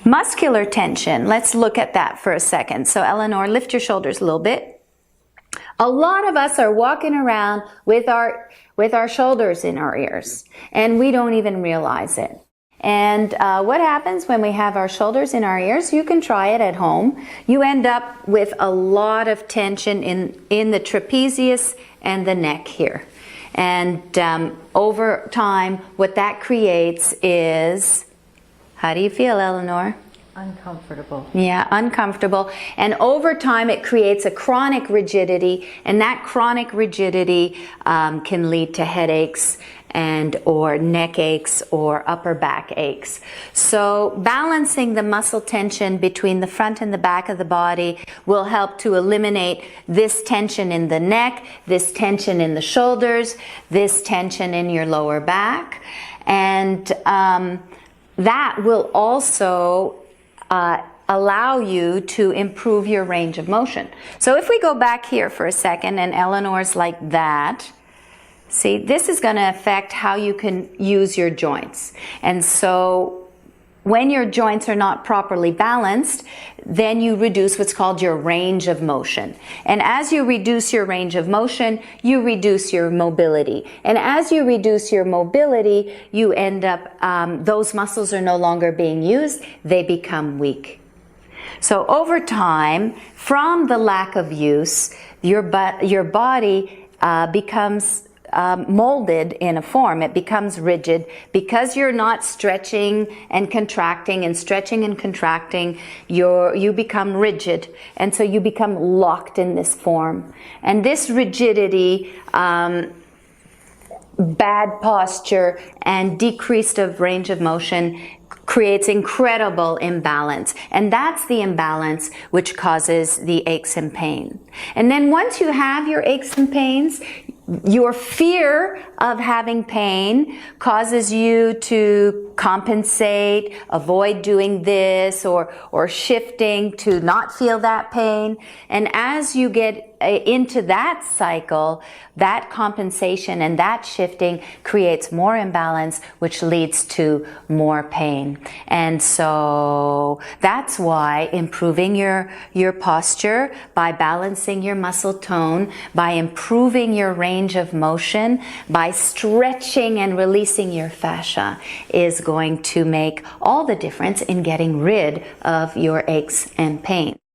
Muscular tension, let's look at that for a second. So Eleanor, lift your shoulders a little bit. A lot of us are walking around with our shoulders in our ears, and we don't even realize it. And what happens when we have our shoulders in our ears? You can try it at home. You end up with a lot of tension in the trapezius and the neck here. And over time, what that creates is, how do you feel, Eleanor? Uncomfortable. Yeah, uncomfortable. And over time, it creates a chronic rigidity, and that chronic rigidity can lead to headaches or neck aches or upper back aches. So balancing the muscle tension between the front and the back of the body will help to eliminate this tension in the neck, this tension in the shoulders, this tension in your lower back. And that will also allow you to improve your range of motion. So if we go back here for a second, and Eleanor's like that, see, this is going to affect how you can use your joints. And so when your joints are not properly balanced, then you reduce what's called your range of motion. And as you reduce your range of motion, you reduce your mobility. And as you reduce your mobility, you end up, those muscles are no longer being used, they become weak. So over time, from the lack of use, your body becomes molded in a form. It becomes rigid because you're not stretching and contracting and stretching and contracting. You become rigid, and so you become locked in this form. And this rigidity, bad posture, and decreased of range of motion creates incredible imbalance. And that's the imbalance which causes the aches and pain. And then once you have your aches and pains, your fear of having pain causes you to compensate, avoid doing this, or shifting to not feel that pain. And as you get into that cycle, that compensation and that shifting creates more imbalance, which leads to more pain. And so that's why improving your posture by balancing your muscle tone, by improving your range of motion, by stretching and releasing your fascia is going to make all the difference in getting rid of your aches and pain.